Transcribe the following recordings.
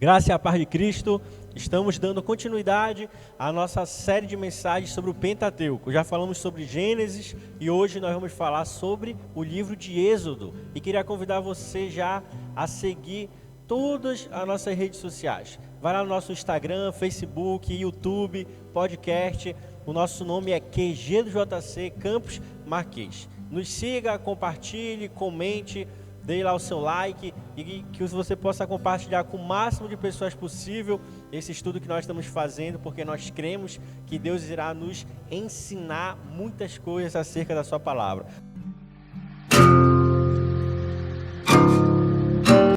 Graça e a paz de Cristo, estamos dando continuidade à nossa série de mensagens sobre o Pentateuco. Já falamos sobre Gênesis e hoje nós vamos falar sobre o livro de Êxodo. E queria convidar você já a seguir todas as nossas redes sociais. Vai lá no nosso Instagram, Facebook, YouTube, podcast. O nosso nome é QG do JC Campos Marquês. Nos siga, compartilhe, comente, dê lá o seu like e que você possa compartilhar com o máximo de pessoas possível esse estudo que nós estamos fazendo, porque nós cremos que Deus irá nos ensinar muitas coisas acerca da sua palavra.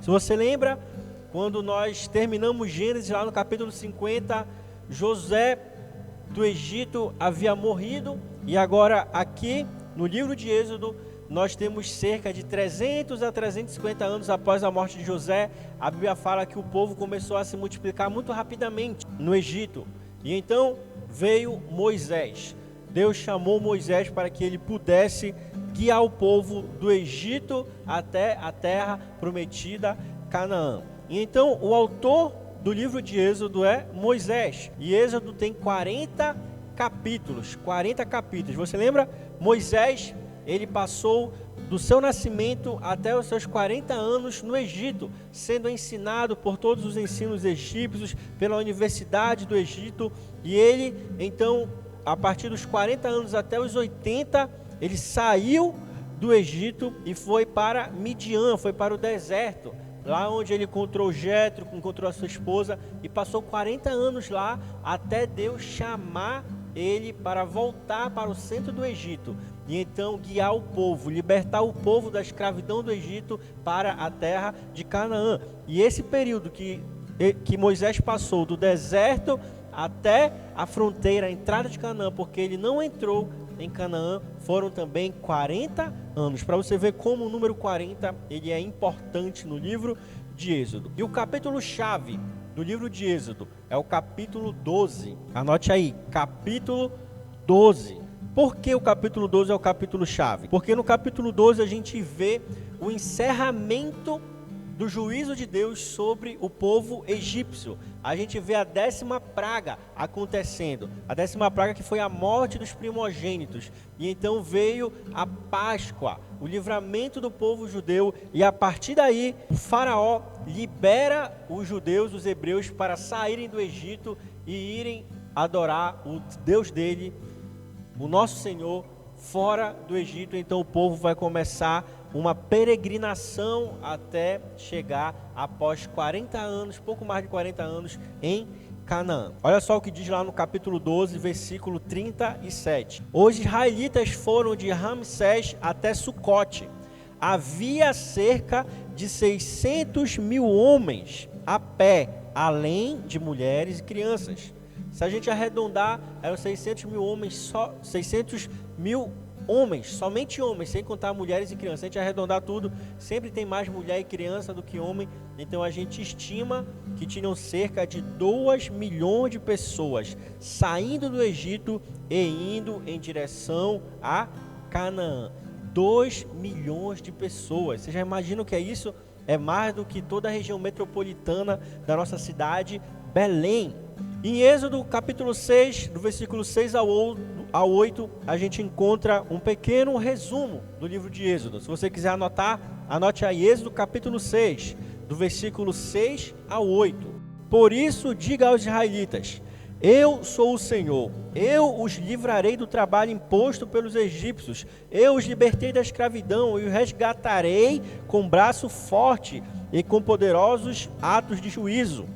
Se você lembra, quando nós terminamos Gênesis lá no capítulo 50, José do Egito havia morrido e agora aqui no livro de Êxodo nós temos cerca de 300 a 350 anos após a morte de José. A Bíblia fala que o povo começou a se multiplicar muito rapidamente no Egito. E então veio Moisés. Deus chamou Moisés para que ele pudesse guiar o povo do Egito até a terra prometida, Canaã. E então o autor do livro de Êxodo é Moisés. E Êxodo tem 40 capítulos. Você lembra? Moisés, ele passou do seu nascimento até os seus 40 anos no Egito, sendo ensinado por todos os ensinos egípcios, pela Universidade do Egito. E ele, então, a partir dos 40 anos até os 80, ele saiu do Egito e foi para Midian, foi para o deserto, lá onde ele encontrou Jetro, encontrou a sua esposa, e passou 40 anos lá, até Deus chamar ele para voltar para o centro do Egito e então guiar o povo, libertar o povo da escravidão do Egito para a terra de Canaã. E esse período que Moisés passou do deserto até a fronteira, a entrada de Canaã, porque ele não entrou em Canaã, foram também 40 anos. Para você ver como o número 40 ele é importante no livro de Êxodo. E o capítulo-chave do livro de Êxodo é o capítulo 12. Anote aí, capítulo 12. Por que o capítulo 12 é o capítulo-chave? Porque no capítulo 12 a gente vê o encerramento do juízo de Deus sobre o povo egípcio. A gente vê a 10ª praga acontecendo. A 10ª praga que foi a morte dos primogênitos. E então veio a Páscoa, o livramento do povo judeu. E a partir daí, o faraó libera os judeus, os hebreus, para saírem do Egito e irem adorar o Deus dele, o nosso Senhor, fora do Egito. Então o povo vai começar uma peregrinação até chegar após 40 anos, pouco mais de 40 anos, em Canaã. Olha só o que diz lá no capítulo 12, versículo 37. Os israelitas foram de Ramsés até Sucote. Havia cerca de 600 mil homens a pé, além de mulheres e crianças. Se a gente arredondar, eram 600 mil homens, somente homens, sem contar mulheres e crianças. Se a gente arredondar tudo, sempre tem mais mulher e criança do que homem. Então a gente estima que tinham cerca de 2 milhões de pessoas saindo do Egito e indo em direção a Canaã. 2 milhões de pessoas. Você já imagina o que é isso? É mais do que toda a região metropolitana da nossa cidade, Belém. Em Êxodo capítulo 6, do versículo 6 ao 8, a gente encontra um pequeno resumo do livro de Êxodo. Se você quiser anotar, anote aí, Êxodo capítulo 6, do versículo 6 ao 8. Por isso, diga aos israelitas: eu sou o Senhor, eu os livrarei do trabalho imposto pelos egípcios, eu os libertei da escravidão e os resgatarei com braço forte e com poderosos atos de juízo.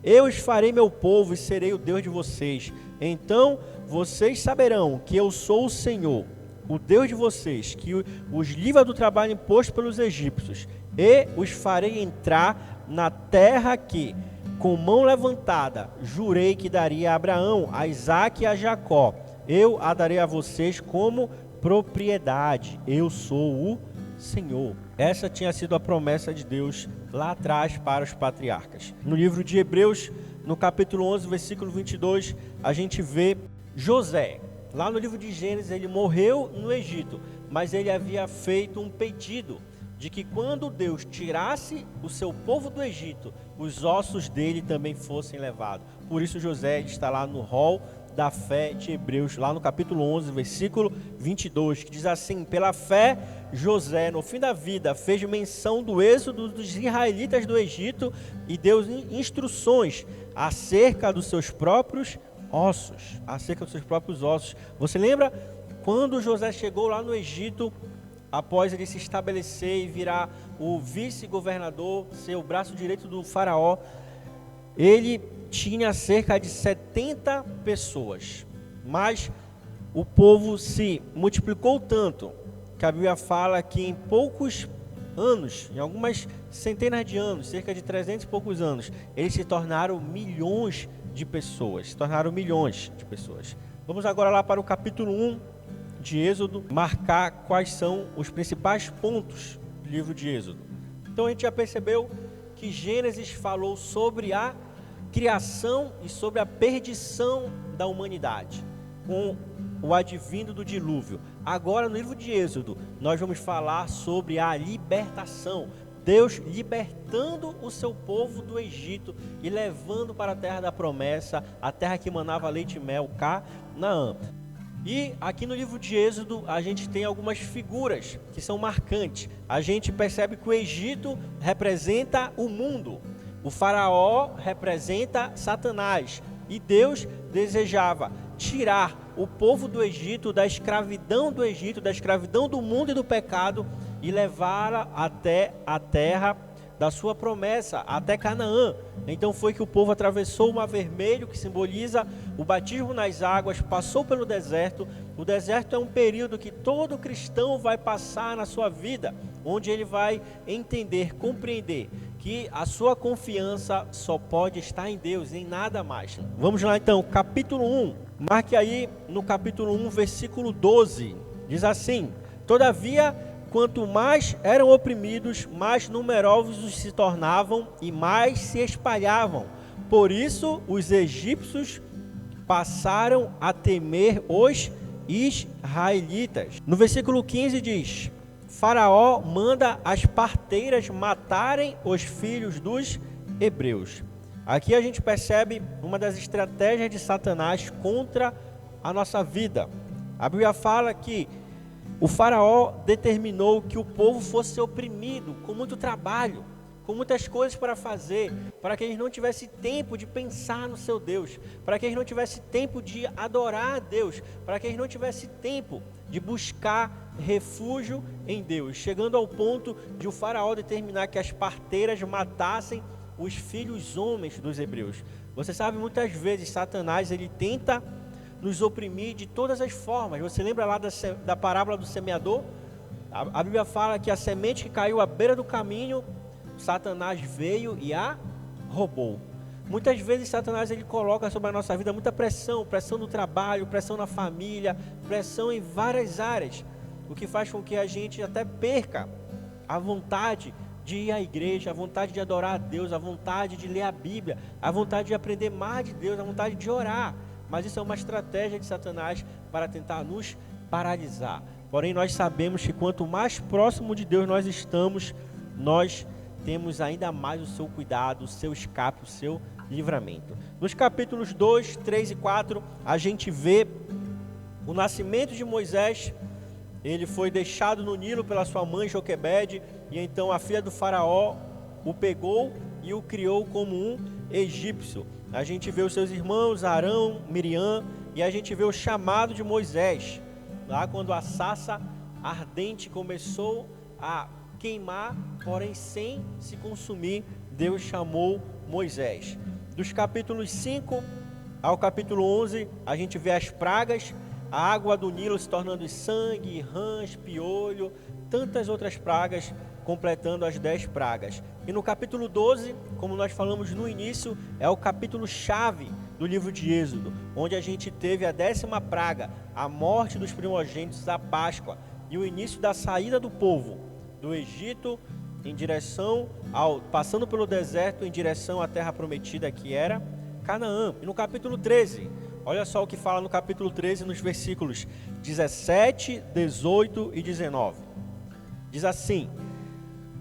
Eu os farei meu povo e serei o Deus de vocês. Então vocês saberão que eu sou o Senhor, o Deus de vocês, que os livra do trabalho imposto pelos egípcios, e os farei entrar na terra que, com mão levantada, jurei que daria a Abraão, a Isaque e a Jacó. Eu a darei a vocês como propriedade. Eu sou o Senhor. Essa tinha sido a promessa de Deus lá atrás para os patriarcas. No livro de Hebreus, no capítulo 11, versículo 22, a gente vê José. Lá no livro de Gênesis, ele morreu no Egito, mas ele havia feito um pedido de que quando Deus tirasse o seu povo do Egito, os ossos dele também fossem levados. Por isso José está lá no rol da fé de Hebreus, lá no capítulo 11, versículo 22, que diz assim: pela fé, José, no fim da vida, fez menção do êxodo dos israelitas do Egito e deu instruções acerca dos seus próprios ossos, Você lembra quando José chegou lá no Egito, após ele se estabelecer e virar o vice-governador, ser o braço direito do faraó, ele tinha cerca de 70 pessoas, mas o povo se multiplicou tanto, que a Bíblia fala que em poucos anos, em algumas centenas de anos, cerca de 300 e poucos anos, eles se tornaram milhões de pessoas, Vamos agora lá para o capítulo 1 de Êxodo, marcar quais são os principais pontos do livro de Êxodo. Então a gente já percebeu que Gênesis falou sobre a criação e sobre a perdição da humanidade, com o advindo do dilúvio. Agora no livro de Êxodo, nós vamos falar sobre a libertação. Deus libertando o seu povo do Egito e levando para a terra da promessa, a terra que manava leite e mel, Canaã. E aqui no livro de Êxodo a gente tem algumas figuras que são marcantes. A gente percebe que o Egito representa o mundo, o faraó representa Satanás, e Deus desejava tirar o povo do Egito, da escravidão do Egito, da escravidão do mundo e do pecado, e levá-la até a terra da sua promessa, até Canaã. Então foi que o povo atravessou o Mar Vermelho, que simboliza o batismo nas águas, passou pelo deserto. O deserto é um período que todo cristão vai passar na sua vida, onde ele vai entender, compreender que a sua confiança só pode estar em Deus, em nada mais. Vamos lá então, capítulo 1, marque aí no capítulo 1, versículo 12, diz assim: todavia, quanto mais eram oprimidos, mais numerosos se tornavam e mais se espalhavam. Por isso, os egípcios passaram a temer os israelitas. No versículo 15 diz: Faraó manda as parteiras matarem os filhos dos hebreus. Aqui a gente percebe uma das estratégias de Satanás contra a nossa vida. A Bíblia fala que o faraó determinou que o povo fosse oprimido com muito trabalho, com muitas coisas para fazer, para que eles não tivessem tempo de pensar no seu Deus, para que eles não tivessem tempo de adorar a Deus, para que eles não tivessem tempo de buscar refúgio em Deus, chegando ao ponto de o faraó determinar que as parteiras matassem os filhos homens dos hebreus. Você sabe, muitas vezes Satanás ele tenta nos oprimir de todas as formas. Você lembra lá da parábola do semeador? A Bíblia fala que a semente que caiu à beira do caminho, Satanás veio e a roubou. Muitas vezes Satanás ele coloca sobre a nossa vida muita pressão, pressão no trabalho, pressão na família, pressão em várias áreas, o que faz com que a gente até perca a vontade de ir à igreja, a vontade de adorar a Deus, a vontade de ler a Bíblia, a vontade de aprender mais de Deus, a vontade de orar. Mas isso é uma estratégia de Satanás para tentar nos paralisar. Porém, nós sabemos que quanto mais próximo de Deus nós estamos, nós temos ainda mais o seu cuidado, o seu escape, o seu livramento. Nos capítulos 2, 3 e 4, a gente vê o nascimento de Moisés. Ele foi deixado no Nilo pela sua mãe Joquebede, e então a filha do faraó o pegou e o criou como um egípcio. A gente vê os seus irmãos, Arão, Miriam, e a gente vê o chamado de Moisés, lá quando a sarça ardente começou a queimar, porém sem se consumir, Deus chamou Moisés. Dos capítulos 5 ao capítulo 11, a gente vê as pragas, a água do Nilo se tornando sangue, rãs, piolho, tantas outras pragas, completando as 10 pragas. E no capítulo 12, como nós falamos no início, é o capítulo chave do livro de Êxodo, onde a gente teve a 10ª praga, a morte dos primogênitos, a Páscoa, e o início da saída do povo do Egito em direção passando pelo deserto em direção à terra prometida, que era Canaã. E no capítulo 13, olha só o que fala no capítulo 13, nos versículos 17, 18 e 19. Diz assim: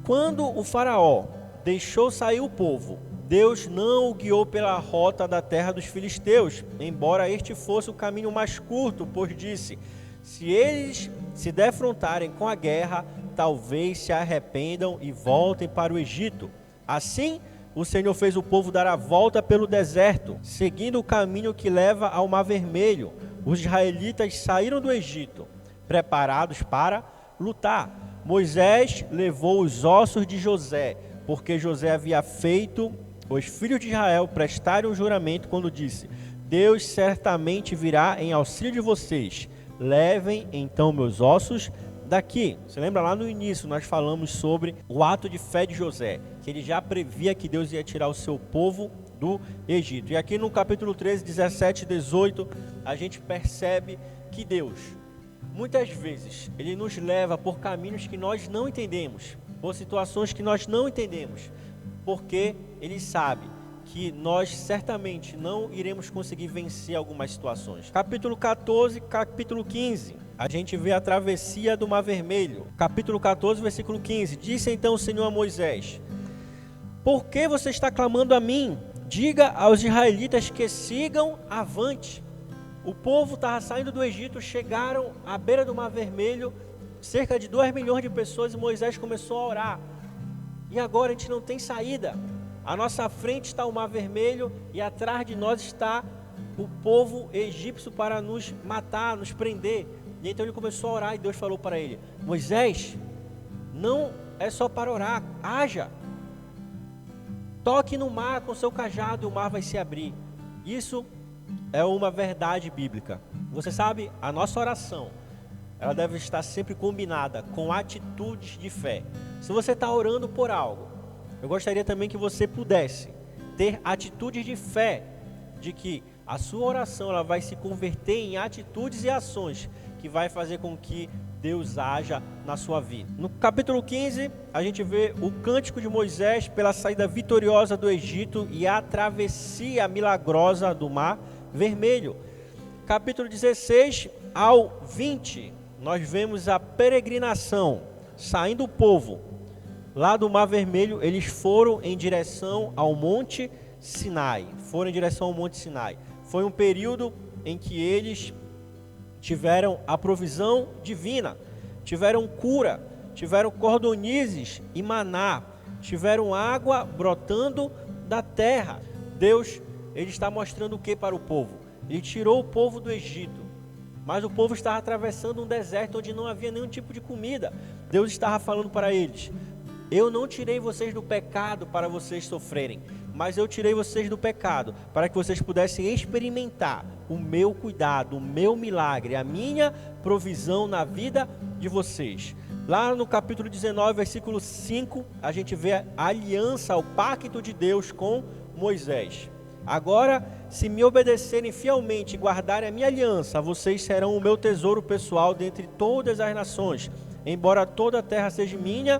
Quando o faraó deixou sair o povo, Deus não o guiou pela rota da terra dos filisteus, embora este fosse o caminho mais curto, pois disse: se eles se defrontarem com a guerra, talvez se arrependam e voltem para o Egito. Assim, o Senhor fez o povo dar a volta pelo deserto, seguindo o caminho que leva ao Mar Vermelho. Os israelitas saíram do Egito, preparados para lutar. Moisés levou os ossos de José, porque José havia feito os filhos de Israel prestarem um juramento quando disse: Deus certamente virá em auxílio de vocês. Levem então meus ossos daqui. Você lembra lá no início, nós falamos sobre o ato de fé de José, que ele já previa que Deus ia tirar o seu povo do Egito. E aqui no capítulo 13, 17 e 18, a gente percebe que Deus, muitas vezes, ele nos leva por caminhos que nós não entendemos, por situações que nós não entendemos, porque ele sabe que nós certamente não iremos conseguir vencer algumas situações. Capítulo 14, capítulo 15, a gente vê a travessia do Mar Vermelho. Capítulo 14, versículo 15. Disse então o Senhor a Moisés: por que você está clamando a mim? Diga aos israelitas que sigam avante. O povo estava saindo do Egito, chegaram à beira do Mar Vermelho, cerca de 2 milhões de pessoas, e Moisés começou a orar. E agora a gente não tem saída. À nossa frente está o Mar Vermelho e atrás de nós está o povo egípcio para nos matar, nos prender. E então ele começou a orar e Deus falou para ele: Moisés, não é só para orar, haja. Toque no mar com seu cajado e o mar vai se abrir. Isso é uma verdade bíblica. Você sabe, a nossa oração, ela deve estar sempre combinada com atitudes de fé. Se você está orando por algo, eu gostaria também que você pudesse ter atitudes de fé, de que a sua oração ela vai se converter em atitudes e ações que vai fazer com que Deus haja na sua vida. No capítulo 15, a gente vê o cântico de Moisés pela saída vitoriosa do Egito e a travessia milagrosa do Mar Vermelho. Capítulo 16 ao 20, nós vemos a peregrinação, saindo o povo lá do Mar Vermelho, eles foram em direção ao Monte Sinai. Foi um período em que eles tiveram a provisão divina, tiveram cura, tiveram cordonizes e maná, tiveram água brotando da terra. Deus, ele está mostrando o que para o povo? Ele tirou o povo do Egito, mas o povo estava atravessando um deserto onde não havia nenhum tipo de comida. Deus estava falando para eles: eu não tirei vocês do pecado para vocês sofrerem, mas eu tirei vocês do pecado para que vocês pudessem experimentar o meu cuidado, o meu milagre, a minha provisão na vida de vocês. Lá no capítulo 19, versículo 5, a gente vê a aliança, o pacto de Deus com Moisés. Agora, se me obedecerem fielmente e guardarem a minha aliança, vocês serão o meu tesouro pessoal dentre todas as nações. Embora toda a terra seja minha,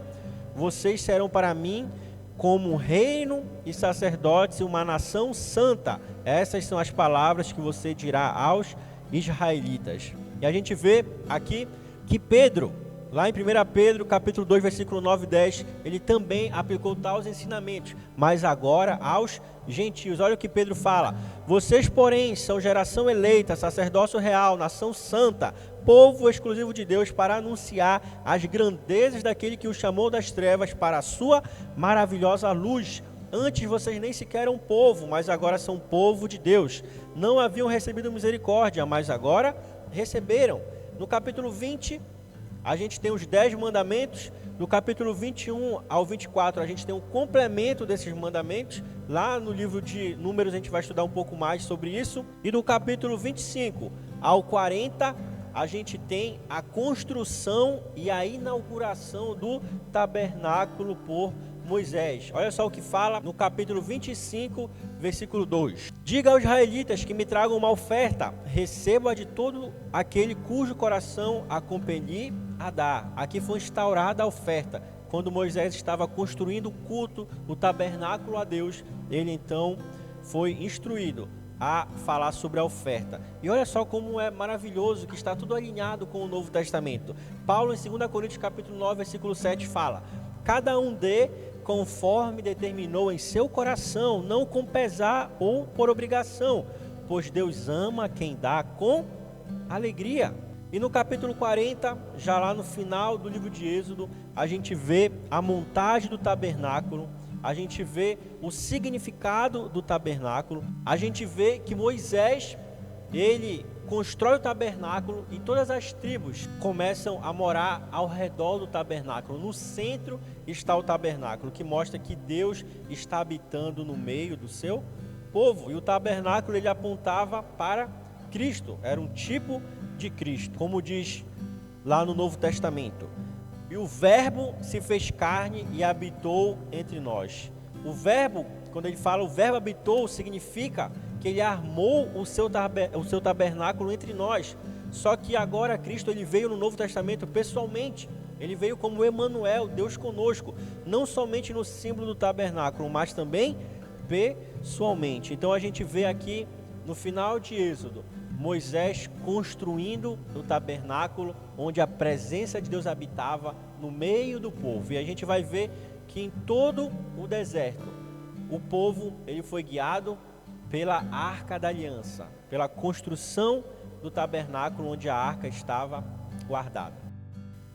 vocês serão para mim como um reino e sacerdotes e uma nação santa. Essas são as palavras que você dirá aos israelitas. E a gente vê aqui que Pedro, lá em 1 Pedro, capítulo 2, versículo 9 e 10, ele também aplicou tais ensinamentos, mas agora aos gentios. Olha o que Pedro fala: vocês, porém, são geração eleita, sacerdócio real, nação santa, povo exclusivo de Deus, para anunciar as grandezas daquele que os chamou das trevas para a sua maravilhosa luz. Antes vocês nem sequer eram povo, mas agora são povo de Deus. Não haviam recebido misericórdia, mas agora receberam. No capítulo 20, a gente tem os 10 mandamentos. Do capítulo 21 ao 24, a gente tem um complemento desses mandamentos. Lá no livro de Números a gente vai estudar um pouco mais sobre isso. E do capítulo 25 ao 40, a gente tem a construção e a inauguração do tabernáculo por Moisés. Olha só o que fala no capítulo 25, versículo 2. Diga aos israelitas que me tragam uma oferta, receba de todo aquele cujo coração a compeli a dar. Aqui foi instaurada a oferta. Quando Moisés estava construindo o culto, o tabernáculo a Deus, ele então foi instruído a falar sobre a oferta. E olha só como é maravilhoso que está tudo alinhado com o Novo Testamento. Paulo em 2 Coríntios capítulo 9, versículo 7 fala: cada um dê conforme determinou em seu coração, não com pesar ou por obrigação, pois Deus ama quem dá com alegria. E no capítulo 40, já lá no final do livro de Êxodo, a gente vê a montagem do tabernáculo, a gente vê o significado do tabernáculo, a gente vê que Moisés, ele constrói o tabernáculo e todas as tribos começam a morar ao redor do tabernáculo. No centro está o tabernáculo, que mostra que Deus está habitando no meio do seu povo. E o tabernáculo ele apontava para Cristo, era um tipo de Cristo, como diz lá no Novo Testamento. E o verbo se fez carne e habitou entre nós. O verbo, quando ele fala o verbo habitou, significa que ele armou o seu tabernáculo entre nós. Só que agora Cristo ele veio no Novo Testamento pessoalmente. Ele veio como Emanuel, Deus conosco, não somente no símbolo do tabernáculo, mas também pessoalmente. Então a gente vê aqui no final de Êxodo, Moisés construindo o tabernáculo onde a presença de Deus habitava no meio do povo. E a gente vai ver que em todo o deserto, o povo ele foi guiado pela Arca da Aliança, pela construção do tabernáculo onde a arca estava guardada.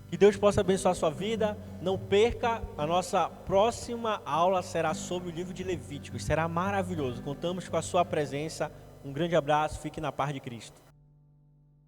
Que Deus possa abençoar a sua vida. Não perca, a nossa próxima aula será sobre o livro de Levíticos. Será maravilhoso. Contamos com a sua presença. Um grande abraço, fique na paz de Cristo.